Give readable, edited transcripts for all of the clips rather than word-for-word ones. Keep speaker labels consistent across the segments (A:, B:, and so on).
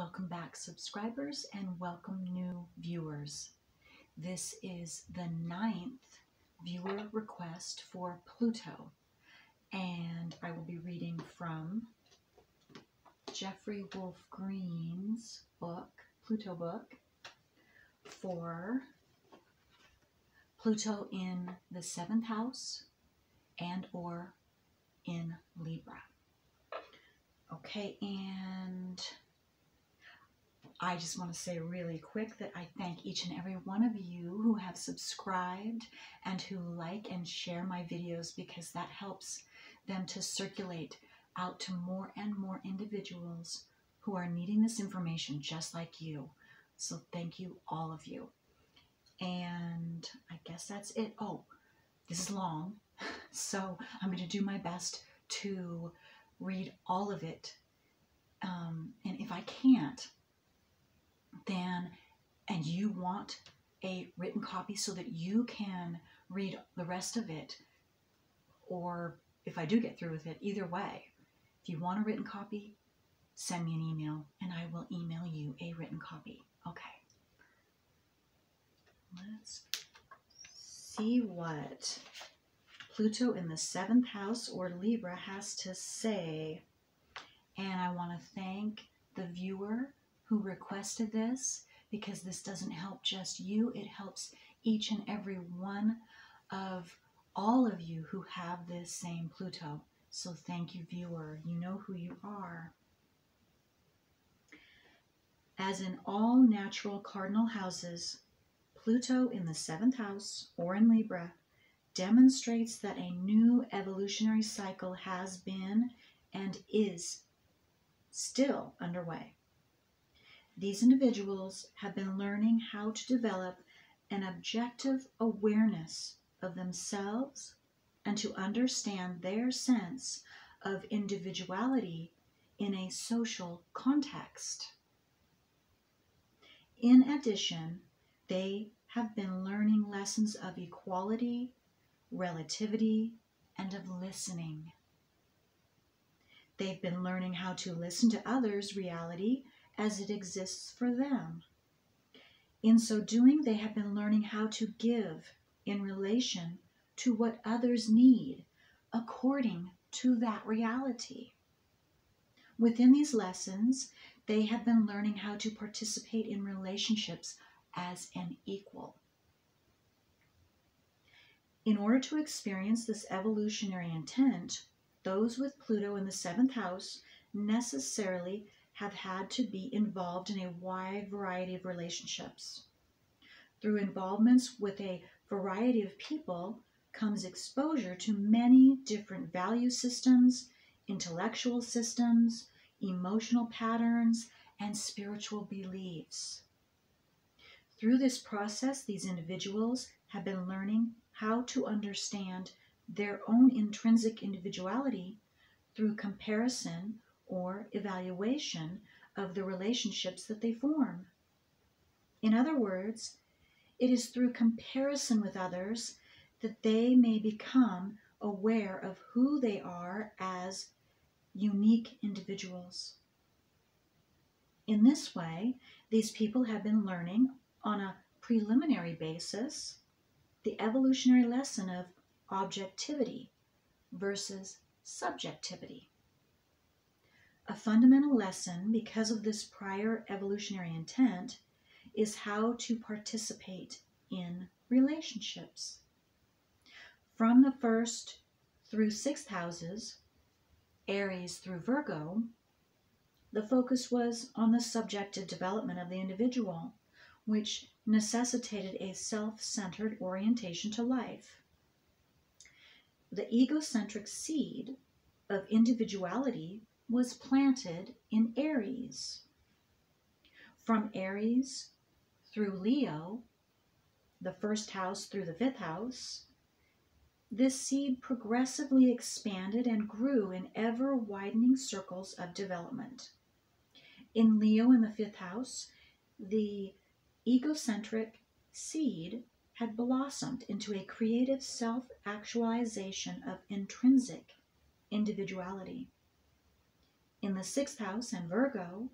A: Welcome back, subscribers, and welcome new viewers. This is the 9th viewer request for Pluto, and I will be reading from Jeffrey Wolf Green's book, Pluto book, for Pluto in the 7th house and or in Libra. Okay, and I just want to say really quick that I thank each and every one of you who have subscribed and who like and share my videos, because that helps them to circulate out to more and more individuals who are needing this information just like you. So thank you, all of you. And I guess that's it. Oh, this is long, so I'm going to do my best to read all of it. And if I can't, then, and you want a written copy so that you can read the rest of it, or if I do get through with it, either way, if you want a written copy, send me an email and I will email you a written copy. Okay. Let's see what Pluto in the 7th house or Libra has to say. And I want to thank the viewer who requested this, because this doesn't help just you, it helps each and every one of all of you who have this same Pluto. So thank you, viewer. You know who you are. As in all natural cardinal houses, Pluto in the 7th house or in Libra demonstrates that a new evolutionary cycle has been and is still underway. These individuals have been learning how to develop an objective awareness of themselves and to understand their sense of individuality in a social context. In addition, they have been learning lessons of equality, relativity, and of listening. They've been learning how to listen to others' reality as it exists for them. In so doing, they have been learning how to give in relation to what others need according to that reality. Within these lessons, they have been learning how to participate in relationships as an equal. In order to experience this evolutionary intent, those with Pluto in the 7th house necessarily have had to be involved in a wide variety of relationships. Through involvements with a variety of people comes exposure to many different value systems, intellectual systems, emotional patterns, and spiritual beliefs. Through this process, these individuals have been learning how to understand their own intrinsic individuality through comparison or evaluation of the relationships that they form. In other words, it is through comparison with others that they may become aware of who they are as unique individuals. In this way, these people have been learning on a preliminary basis the evolutionary lesson of objectivity versus subjectivity. A fundamental lesson, because of this prior evolutionary intent, is how to participate in relationships. From the 1st through 6th houses, Aries through Virgo, the focus was on the subjective development of the individual, which necessitated a self-centered orientation to life. The egocentric seed of individuality was planted in Aries. From Aries through Leo, the 1st house through the 5th house, this seed progressively expanded and grew in ever-widening circles of development. In Leo in the 5th house, the egocentric seed had blossomed into a creative self-actualization of intrinsic individuality. In the 6th house and Virgo,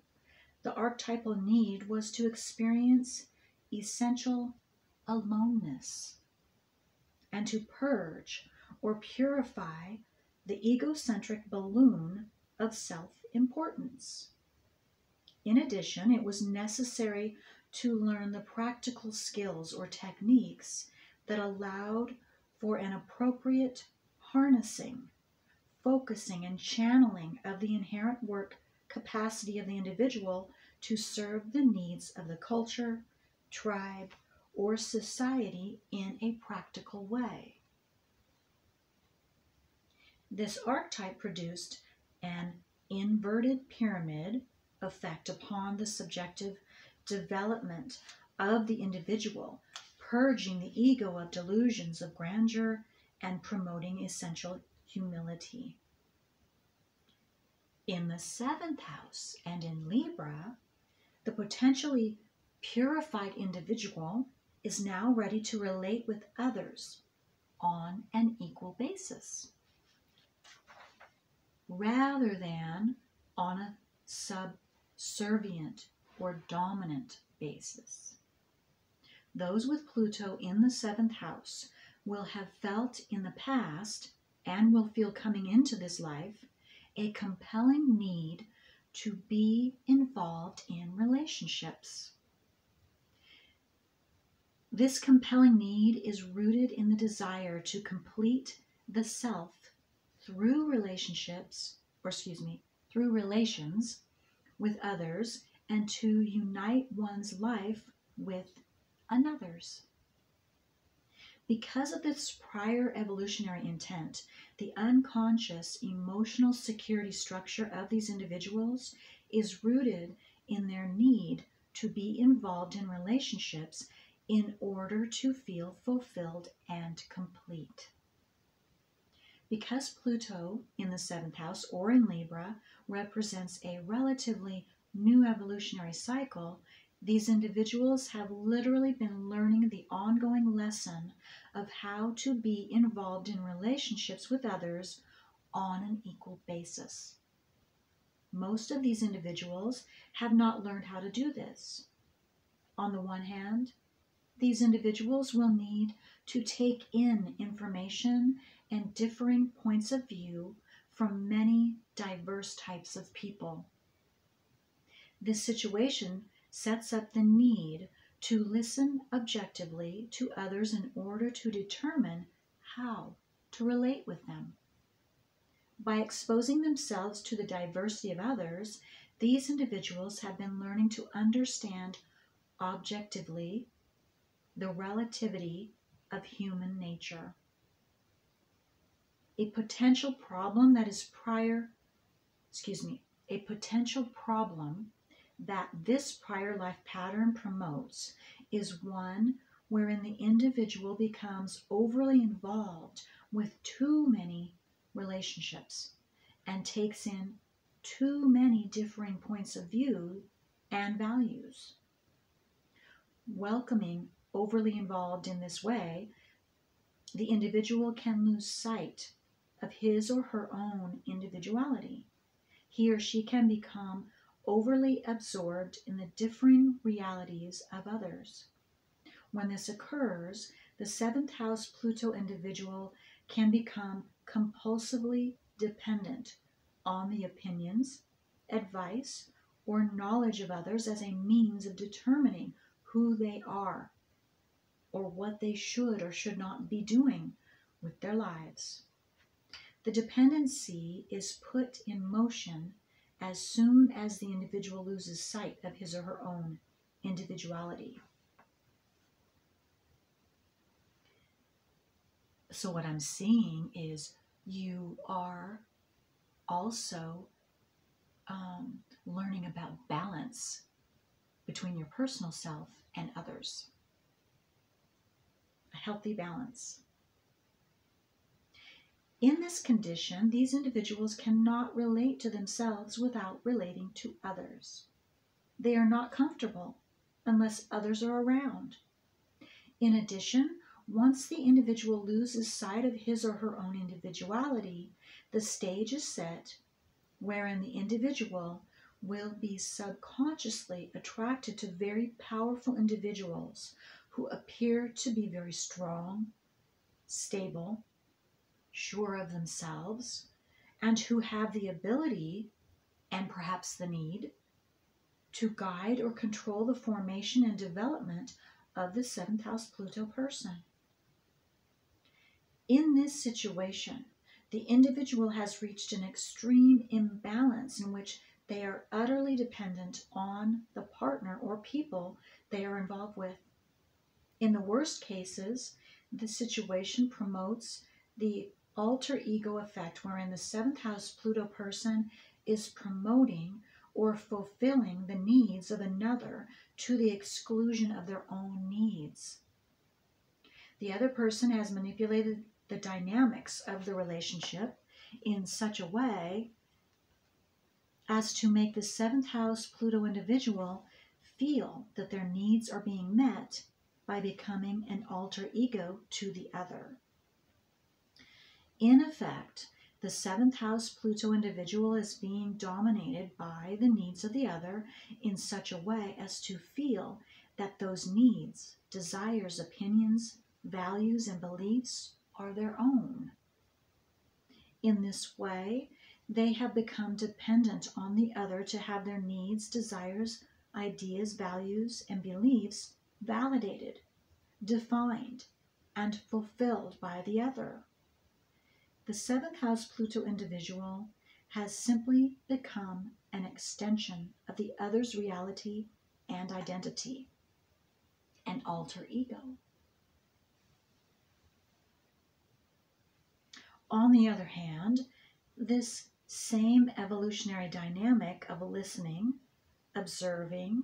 A: The archetypal need was to experience essential aloneness and to purge or purify the egocentric balloon of self-importance. In addition, it was necessary to learn the practical skills or techniques that allowed for an appropriate harnessing, focusing, and channeling of the inherent work capacity of the individual to serve the needs of the culture, tribe, or society in a practical way. This archetype produced an inverted pyramid effect upon the subjective development of the individual, purging the ego of delusions of grandeur and promoting essential humility. In the seventh house and in Libra, the potentially purified individual is now ready to relate with others on an equal basis, rather than on a subservient or dominant basis. Those with Pluto in the seventh house will have felt in the past and will feel coming into this life a compelling need to be involved in relationships. This compelling need is rooted in the desire to complete the self through through relations with others and to unite one's life with another's. Because of this prior evolutionary intent, the unconscious emotional security structure of these individuals is rooted in their need to be involved in relationships in order to feel fulfilled and complete. Because Pluto in the seventh house or in Libra represents a relatively new evolutionary cycle, these individuals have literally been learning the ongoing lesson of how to be involved in relationships with others on an equal basis. Most of these individuals have not learned how to do this. On the one hand, these individuals will need to take in information and differing points of view from many diverse types of people. This situation sets up the need to listen objectively to others in order to determine how to relate with them. By exposing themselves to the diversity of others, these individuals have been learning to understand objectively the relativity of human nature. A potential problem that this prior life pattern promotes is one wherein the individual becomes overly involved with too many relationships and takes in too many differing points of view and values. Welcoming overly involved in this way, the individual can lose sight of his or her own individuality. He or she can become overly absorbed in the differing realities of others. When this occurs, the seventh house Pluto individual can become compulsively dependent on the opinions, advice, or knowledge of others as a means of determining who they are or what they should or should not be doing with their lives. The dependency is put in motion as soon as the individual loses sight of his or her own individuality. So what I'm seeing is you are also learning about balance between your personal self and others. A healthy balance. In this condition, these individuals cannot relate to themselves without relating to others. They are not comfortable unless others are around. In addition, once the individual loses sight of his or her own individuality, the stage is set wherein the individual will be subconsciously attracted to very powerful individuals who appear to be very strong, stable, sure of themselves, and who have the ability, and perhaps the need, to guide or control the formation and development of the 7th house Pluto person. In this situation, the individual has reached an extreme imbalance in which they are utterly dependent on the partner or people they are involved with. In the worst cases, the situation promotes the alter ego effect, wherein the 7th house Pluto person is promoting or fulfilling the needs of another to the exclusion of their own needs. The other person has manipulated the dynamics of the relationship in such a way as to make the 7th house Pluto individual feel that their needs are being met by becoming an alter ego to the other. In effect, the 7th house Pluto individual is being dominated by the needs of the other in such a way as to feel that those needs, desires, opinions, values, and beliefs are their own. In this way, they have become dependent on the other to have their needs, desires, ideas, values, and beliefs validated, defined, and fulfilled by the other. The 7th house Pluto individual has simply become an extension of the other's reality and identity, an alter ego. On the other hand, this same evolutionary dynamic of listening, observing,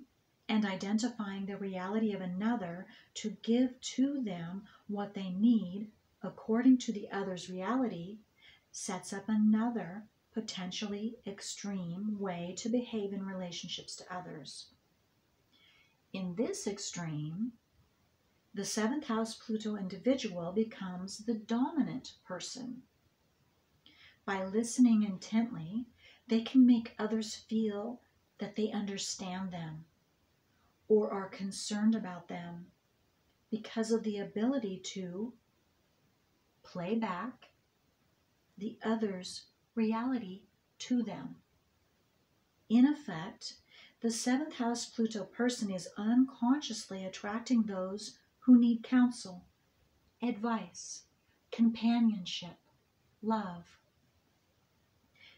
A: and identifying the reality of another to give to them what they need according to the other's reality sets up another potentially extreme way to behave in relationships to others. In this extreme, the 7th house Pluto individual becomes the dominant person. By listening intently, they can make others feel that they understand them or are concerned about them because of the ability to play back the other's reality to them. In effect, the 7th house Pluto person is unconsciously attracting those who need counsel, advice, companionship, love.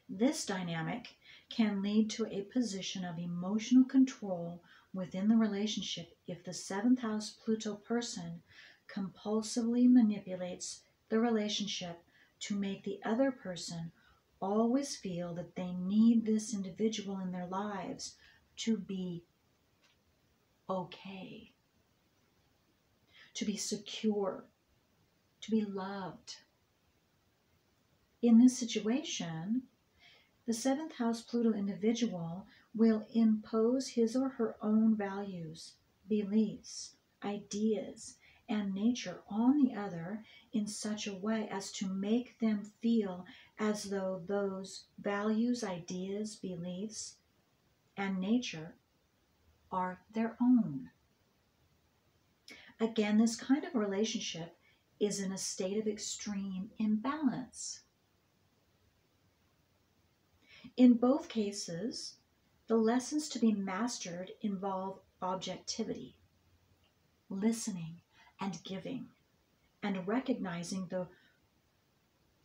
A: This dynamic can lead to a position of emotional control within the relationship if the 7th house Pluto person compulsively manipulates the relationship to make the other person always feel that they need this individual in their lives to be okay, to be secure, to be loved. In this situation, the 7th house Pluto individual will impose his or her own values, beliefs, ideas, and nature on the other in such a way as to make them feel as though those values, ideas, beliefs, and nature are their own. Again, this kind of relationship is in a state of extreme imbalance. In both cases, the lessons to be mastered involve objectivity, listening and giving, and recognizing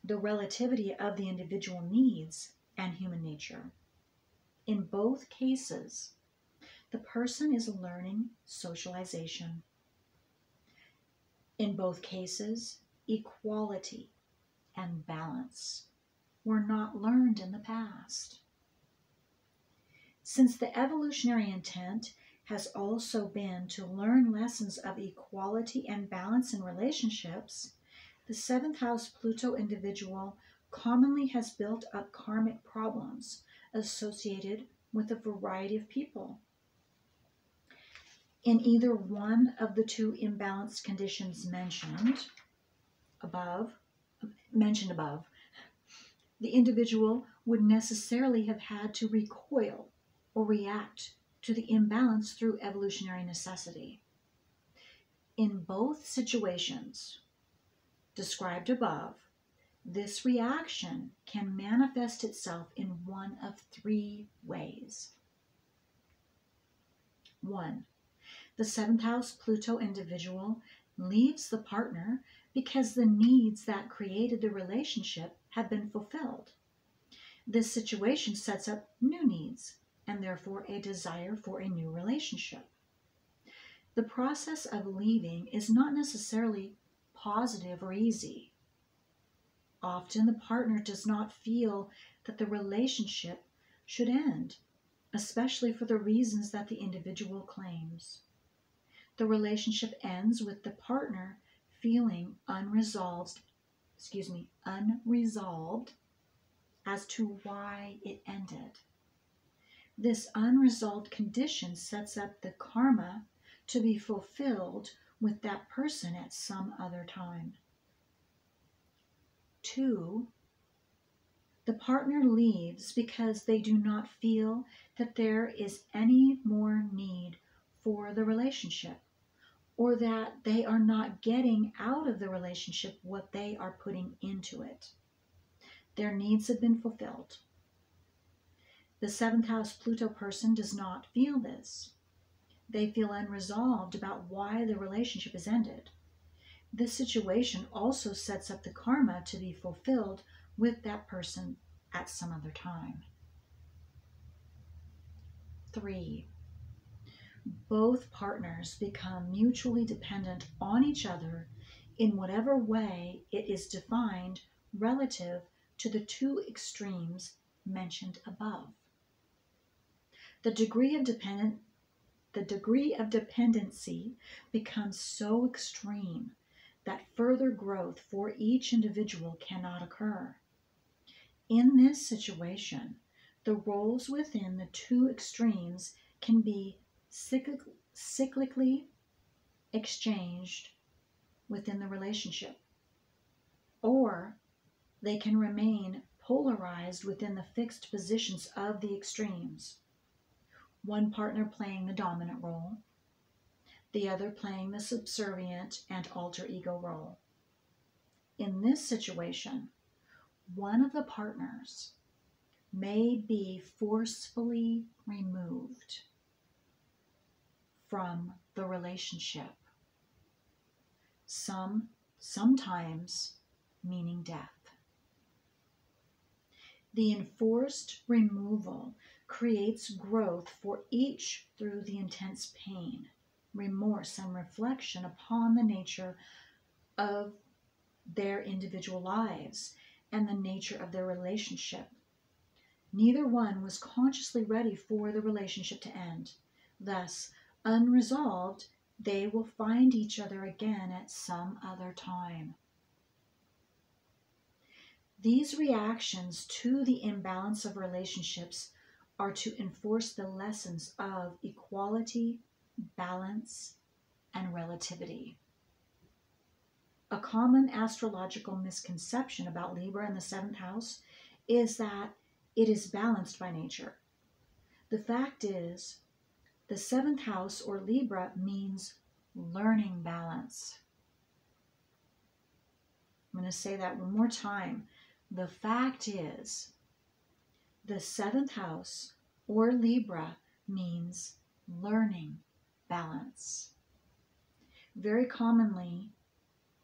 A: the relativity of the individual needs and human nature. In both cases, the person is learning socialization. In both cases, equality and balance were not learned in the past. Since the evolutionary intent has also been to learn lessons of equality and balance in relationships, the 7th house Pluto individual commonly has built up karmic problems associated with a variety of people. In either one of the two imbalanced conditions mentioned above, the individual would necessarily have had to recoil or react to the imbalance through evolutionary necessity. In both situations described above, this reaction can manifest itself in one of three ways. 1. The seventh house Pluto individual leaves the partner because the needs that created the relationship have been fulfilled. This situation sets up new needs and therefore a desire for a new relationship. The process of leaving is not necessarily positive or easy. Often the partner does not feel that the relationship should end, especially for the reasons that the individual claims. The relationship ends with the partner feeling unresolved as to why it ended. This unresolved condition sets up the karma to be fulfilled with that person at some other time. 2. The partner leaves because they do not feel that there is any more need for the relationship, or that they are not getting out of the relationship what they are putting into it. Their needs have been fulfilled. The seventh house Pluto person does not feel this. They feel unresolved about why the relationship has ended. This situation also sets up the karma to be fulfilled with that person at some other time. 3. Both partners become mutually dependent on each other in whatever way it is defined relative to the two extremes mentioned above. The degree of dependency becomes so extreme that further growth for each individual cannot occur. In this situation, the roles within the two extremes can be cyclically exchanged within the relationship, or they can remain polarized within the fixed positions of the extremes. One partner playing the dominant role, the other playing the subservient and alter ego role. In this situation, one of the partners may be forcefully removed from the relationship, sometimes meaning death. The enforced removal creates growth for each through the intense pain, remorse, and reflection upon the nature of their individual lives and the nature of their relationship. Neither one was consciously ready for the relationship to end. Thus, unresolved, they will find each other again at some other time. These reactions to the imbalance of relationships are to enforce the lessons of equality, balance, and relativity. A common astrological misconception about Libra in the seventh house is that it is balanced by nature. The fact is, the seventh house or Libra means learning balance. I'm going to say that one more time. The fact is, the seventh house or Libra means learning balance. Very commonly,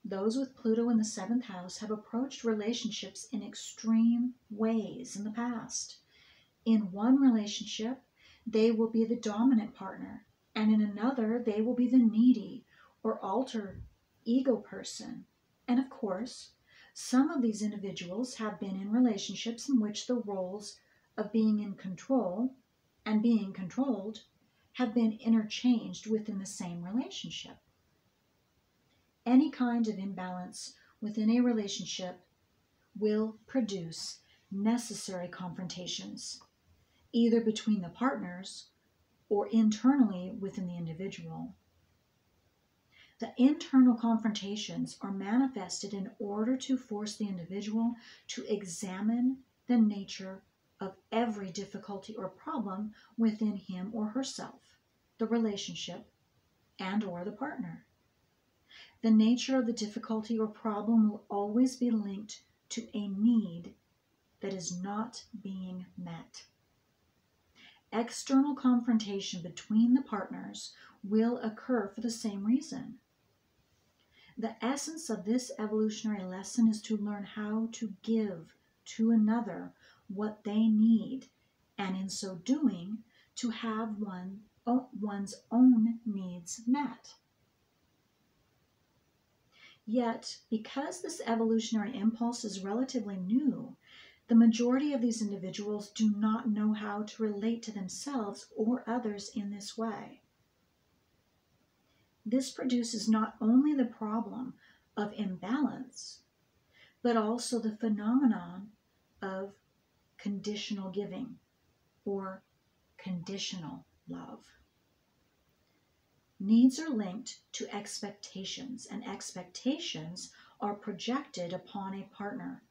A: those with Pluto in the seventh house have approached relationships in extreme ways in the past. In one relationship, they will be the dominant partner, and in another, they will be the needy or alter ego person. And of course, some of these individuals have been in relationships in which the roles of being in control and being controlled have been interchanged within the same relationship. Any kind of imbalance within a relationship will produce necessary confrontations, either between the partners or internally within the individual. The internal confrontations are manifested in order to force the individual to examine the nature of every difficulty or problem within him or herself, the relationship, and or the partner. The nature of the difficulty or problem will always be linked to a need that is not being met. External confrontation between the partners will occur for the same reason. The essence of this evolutionary lesson is to learn how to give to another what they need, and in so doing, to have one's own needs met. Yet, because this evolutionary impulse is relatively new, the majority of these individuals do not know how to relate to themselves or others in this way. This produces not only the problem of imbalance, but also the phenomenon of conditional giving or conditional love. Needs are linked to expectations, and expectations are projected upon a partner,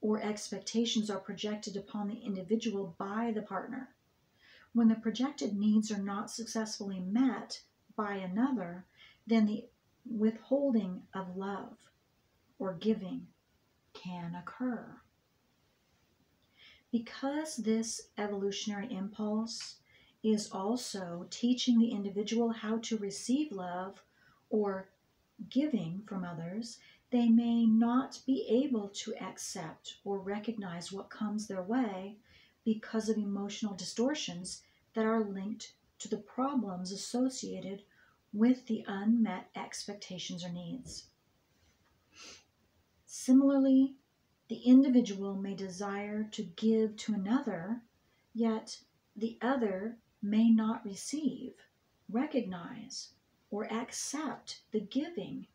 A: or expectations are projected upon the individual by the partner. When the projected needs are not successfully met by another, then the withholding of love or giving can occur. Because this evolutionary impulse is also teaching the individual how to receive love or giving from others, they may not be able to accept or recognize what comes their way because of emotional distortions that are linked to the problems associated with the unmet expectations or needs. Similarly, the individual may desire to give to another, yet the other may not receive, recognize, or accept the giving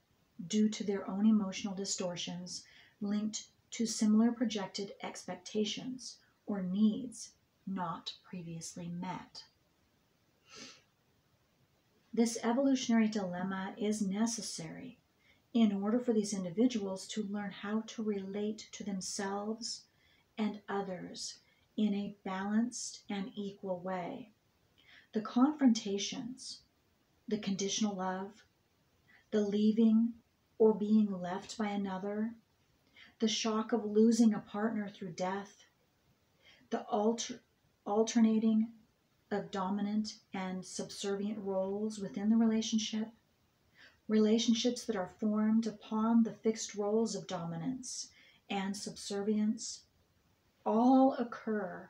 A: due to their own emotional distortions linked to similar projected expectations or needs not previously met. This evolutionary dilemma is necessary in order for these individuals to learn how to relate to themselves and others in a balanced and equal way. The confrontations, the conditional love, the leaving or being left by another, the shock of losing a partner through death, the alternating of dominant and subservient roles within the relationship, relationships that are formed upon the fixed roles of dominance and subservience, all occur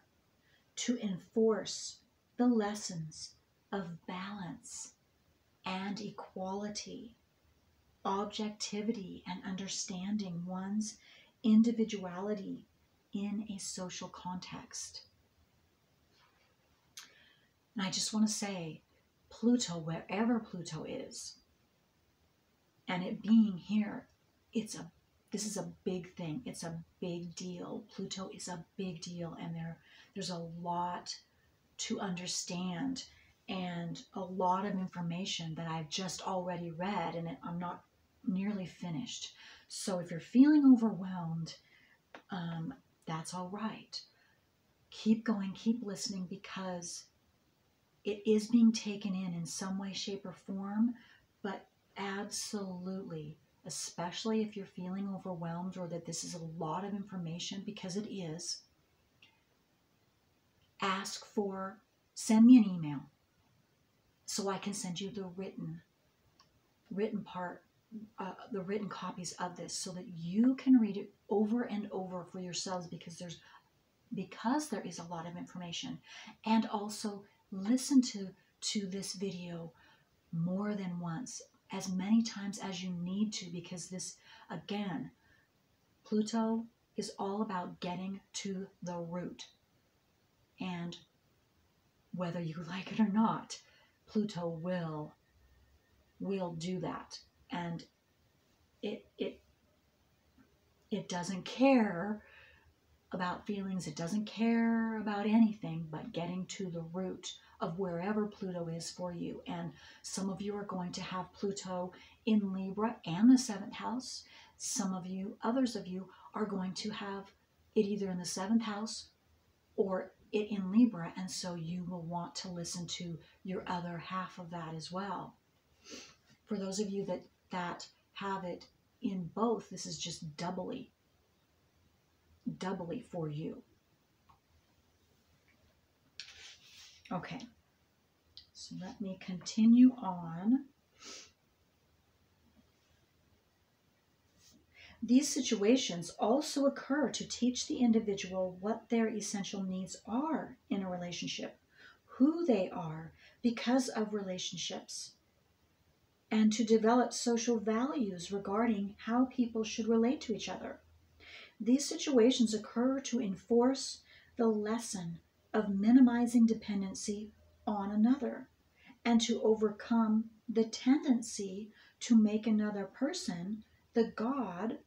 A: to enforce the lessons of balance and equality, objectivity, and understanding one's individuality in a social context. And I just want to say, Pluto, wherever Pluto is, and it being here, this is a big thing. It's a big deal. Pluto is a big deal, and there's a lot to understand and a lot of information that I've just already read, and I'm not nearly finished. So if you're feeling overwhelmed, that's all right. Keep going, keep listening, because it is being taken in some way, shape, or form, but absolutely, especially if you're feeling overwhelmed or that this is a lot of information, because it is, send me an email so I can send you the written part, the written copies of this, so that you can read it over and over for yourselves, because there is a lot of information. And also listen to this video more than once, as many times as you need to, because this, again, Pluto is all about getting to the root. And whether you like it or not, Pluto will do that. And it doesn't care about feelings. It doesn't care about anything but getting to the root of wherever Pluto is for you. And some of you are going to have Pluto in Libra and the 7th house. Others of you are going to have it either in the 7th house or it in Libra, and so you will want to listen to your other half of that as well. For those of you that have it in both, this is just doubly for you. Okay, so let me continue on. These situations also occur to teach the individual what their essential needs are in a relationship, who they are because of relationships, and to develop social values regarding how people should relate to each other. These situations occur to enforce the lesson of minimizing dependency on another and to overcome the tendency to make another person the god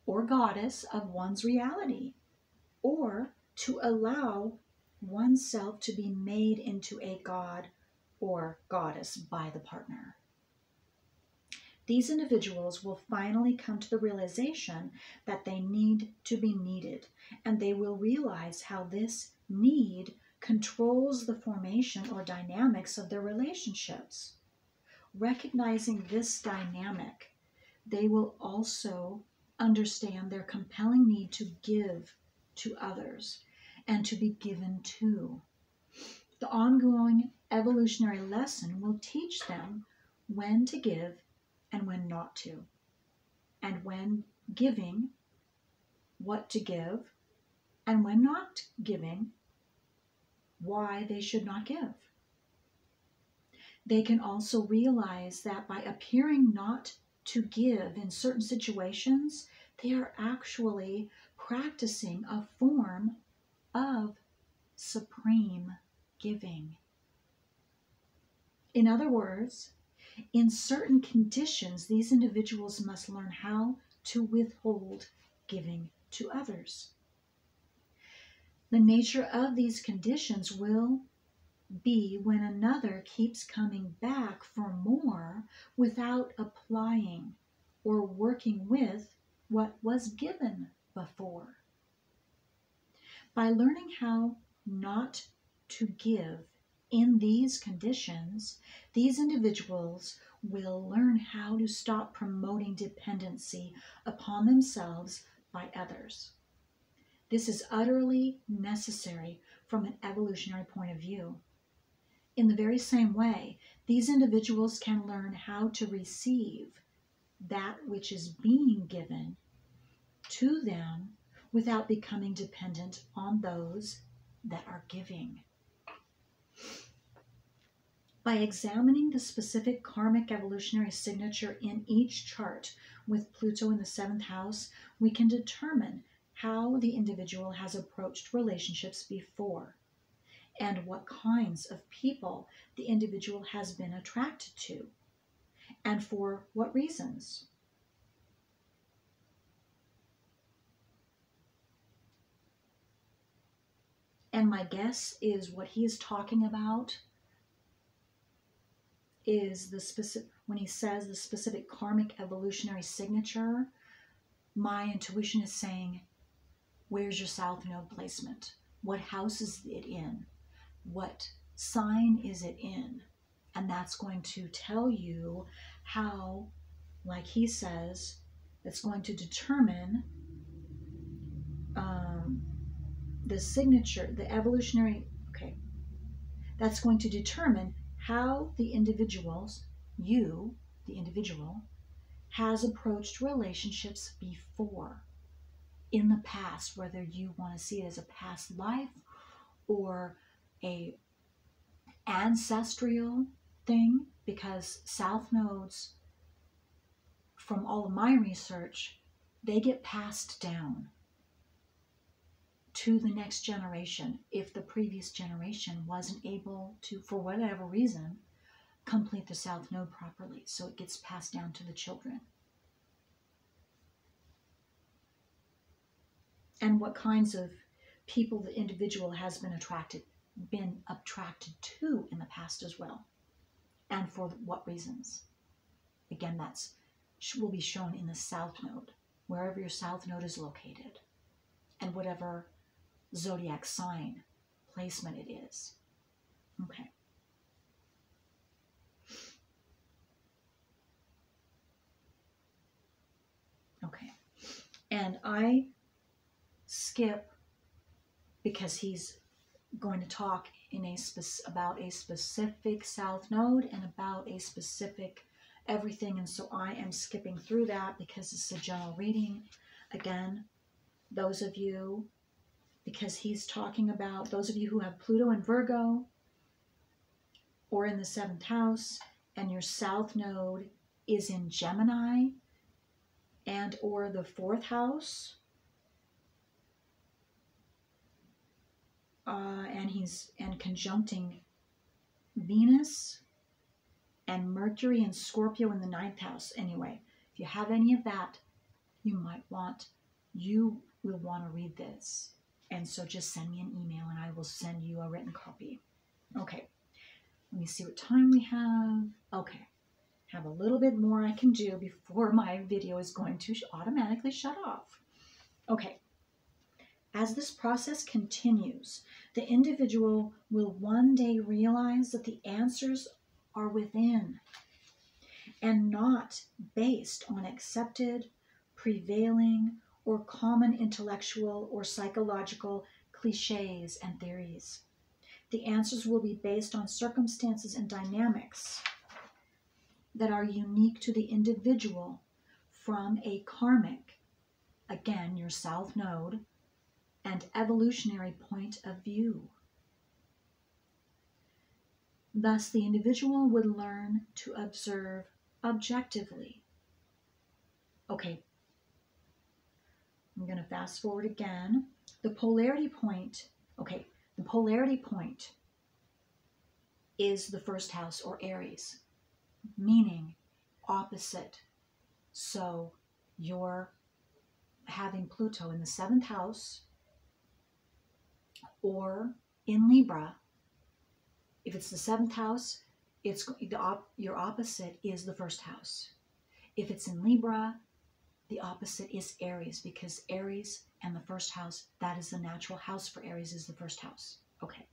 A: or goddess of one's reality, or to allow oneself to be made into a god or goddess by the partner. These individuals will finally come to the realization that they need to be needed, and they will realize how this need controls the formation or dynamics of their relationships. Recognizing this dynamic, they will also understand their compelling need to give to others and to be given to. The ongoing evolutionary lesson will teach them when to give and when not to, and when giving, what to give, and when not giving, why they should not give. They can also realize that by appearing not to give in certain situations, they are actually practicing a form of supreme giving. In other words, in certain conditions, these individuals must learn how to withhold giving to others. The nature of these conditions will be when another keeps coming back for more without applying or working with what was given before. By learning how not to give in these conditions, these individuals will learn how to stop promoting dependency upon themselves by others. This is utterly necessary from an evolutionary point of view. In the very same way, these individuals can learn how to receive that which is being given to them without becoming dependent on those that are giving. By examining the specific karmic evolutionary signature in each chart with Pluto in the 7th house, we can determine how the individual has approached relationships before, and what kinds of people the individual has been attracted to, and for what reasons. And my guess is what he is talking about is the specific, when he says the specific karmic evolutionary signature, my intuition is saying, where's your South Node placement? What house is it in? What sign is it in? And that's going to tell you how, like he says, it's going to determine the signature, the evolutionary, okay, that's going to determine how the individuals, you, the individual, has approached relationships before in the past, whether you want to see it as a past life or a ancestral thing, because South Nodes, from all of my research, they get passed down to the next generation if the previous generation wasn't able to, for whatever reason, complete the South Node properly. So it gets passed down to the children. And what kinds of people the individual has been attracted to in the past as well, and for what reasons. Again, that's will be shown in the South Node, wherever your South Node is located. and whatever zodiac sign placement it is. Okay. Okay. And I skip because he's going to talk in about a specific south node and about a specific everything, and so I am skipping through that because it's a general reading. Again, those of you, because he's talking about those of you who have Pluto and Virgo or in the 7th house and your south node is in Gemini and or the 4th house, and conjuncting Venus and Mercury and Scorpio in the 9th house. Anyway, if you have any of that, you will want to read this. And so just send me an email and I will send you a written copy. Okay, let me see what time we have. Okay, have a little bit more I can do before my video is going to automatically shut off. Okay. As this process continues, the individual will one day realize that the answers are within and not based on accepted, prevailing, or common intellectual or psychological cliches and theories. The answers will be based on circumstances and dynamics that are unique to the individual from a karmic, again, your south node, and evolutionary point of view. Thus, the individual would learn to observe objectively. Okay, I'm going to fast forward again. The polarity point, okay, the polarity point is the 1st house or Aries, meaning opposite. So you're having Pluto in the 7th house or in Libra. If it's the 7th house, your opposite is the 1st house. If it's in Libra, the opposite is Aries, because Aries and the 1st house, that is the natural house for Aries, is the 1st house. Okay.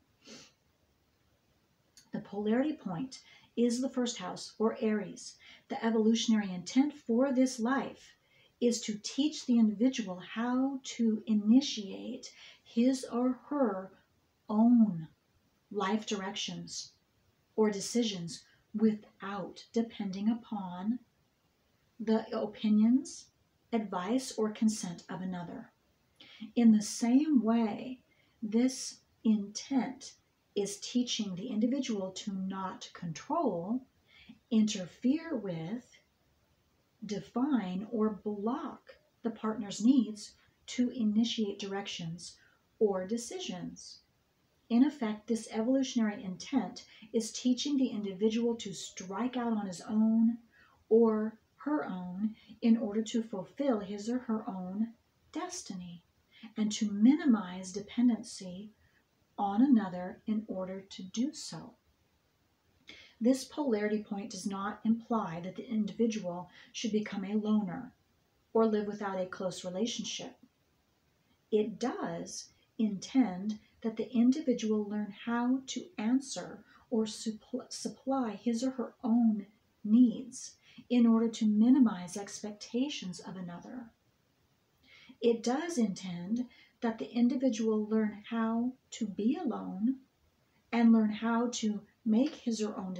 A: The polarity point is the 1st house or Aries. The evolutionary intent for this life is to teach the individual how to initiate his or her own life directions or decisions without depending upon the opinions, advice, or consent of another. In the same way, this intent is teaching the individual to not control, interfere with, define, or block the partner's needs to initiate directions or decisions. In effect, this evolutionary intent is teaching the individual to strike out on his own or her own in order to fulfill his or her own destiny and to minimize dependency on another in order to do so. This polarity point does not imply that the individual should become a loner or live without a close relationship. It does intend that the individual learn how to answer or supply his or her own needs in order to minimize expectations of another. It does intend that the individual learn how to be alone and learn how to make his or her own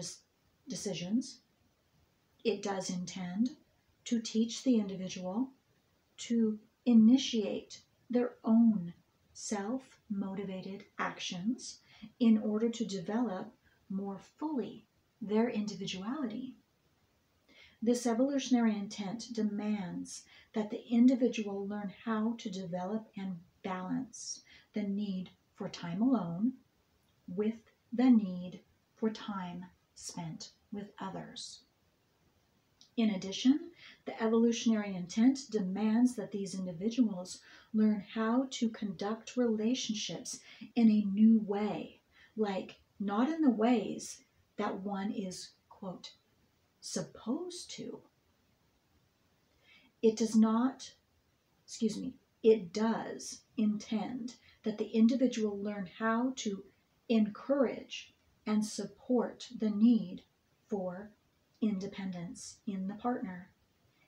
A: decisions. It does intend to teach the individual to initiate their own self-motivated actions in order to develop more fully their individuality. This evolutionary intent demands that the individual learn how to develop and balance the need for time alone with the need for time spent with others. In addition, the evolutionary intent demands that these individuals learn how to conduct relationships in a new way, like not in the ways that one is, quote, supposed to. It it does intend that the individual learn how to encourage and support the need for independence in the partner,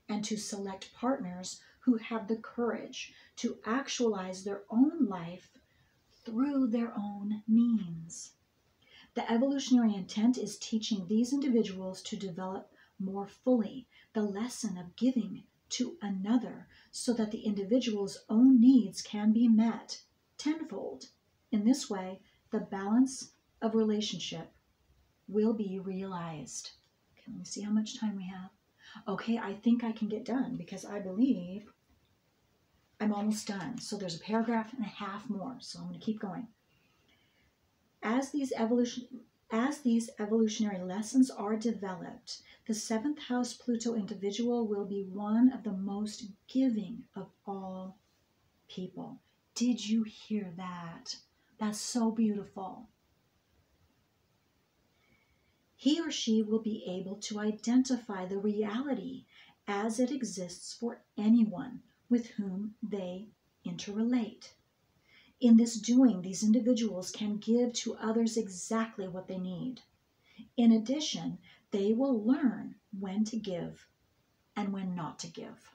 A: and to select partners who have the courage to actualize their own life through their own means. The evolutionary intent is teaching these individuals to develop more fully the lesson of giving to another so that the individual's own needs can be met tenfold. In this way, the balance of relationship will be realized. Okay, let me see how much time we have. Okay, I think I can get done because I believe I'm almost done. So there's a paragraph and a half more, so I'm going to keep going. As these evolutionary lessons are developed, the 7th house Pluto individual will be one of the most giving of all people. Did you hear that? That's so beautiful. He or she will be able to identify the reality as it exists for anyone with whom they interrelate. In this doing, these individuals can give to others exactly what they need. In addition, they will learn when to give and when not to give.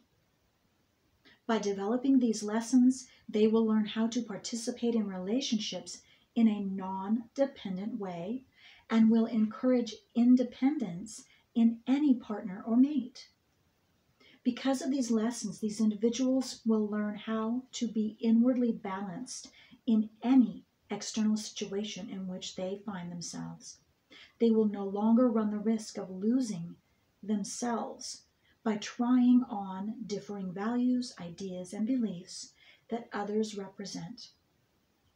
A: By developing these lessons, they will learn how to participate in relationships in a non-dependent way and will encourage independence in any partner or mate. Because of these lessons, these individuals will learn how to be inwardly balanced in any external situation in which they find themselves. They will no longer run the risk of losing themselves by trying on differing values, ideas, and beliefs that others represent.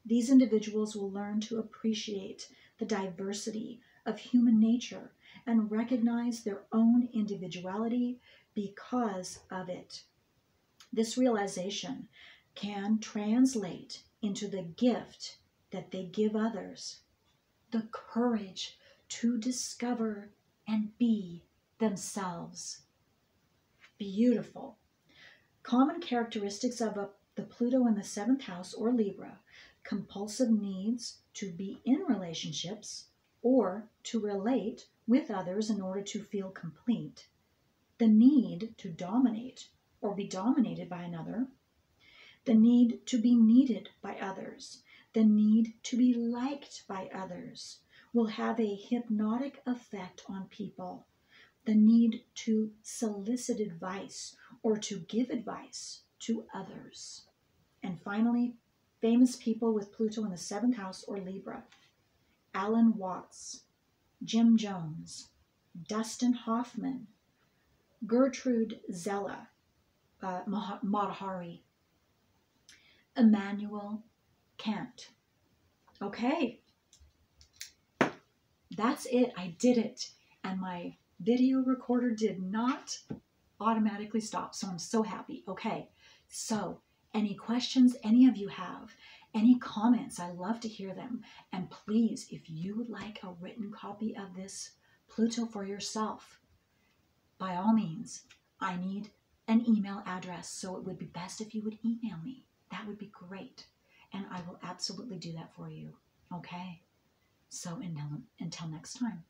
A: These individuals will learn to appreciate the diversity of human nature and recognize their own individuality because of it. This realization can translate into the gift that they give others, the courage to discover and be themselves. Beautiful. Common characteristics of the Pluto in the 7th house or Libra: compulsive needs to be in relationships or to relate with others in order to feel complete, the need to dominate or be dominated by another, the need to be needed by others, the need to be liked by others will have a hypnotic effect on people, the need to solicit advice or to give advice to others. And finally, famous people with Pluto in the 7th house or Libra: Alan Watts, Jim Jones, Dustin Hoffman, Gertrude Zella, Matahari, Immanuel Kant. Okay, that's it. I did it. And my video recorder did not automatically stop, so I'm so happy. Okay, so any questions any of you have, any comments, I love to hear them. And please, if you would like a written copy of this Pluto for yourself, by all means, I need an email address, so it would be best if you would email me. That would be great. And I will absolutely do that for you. Okay? So until next time.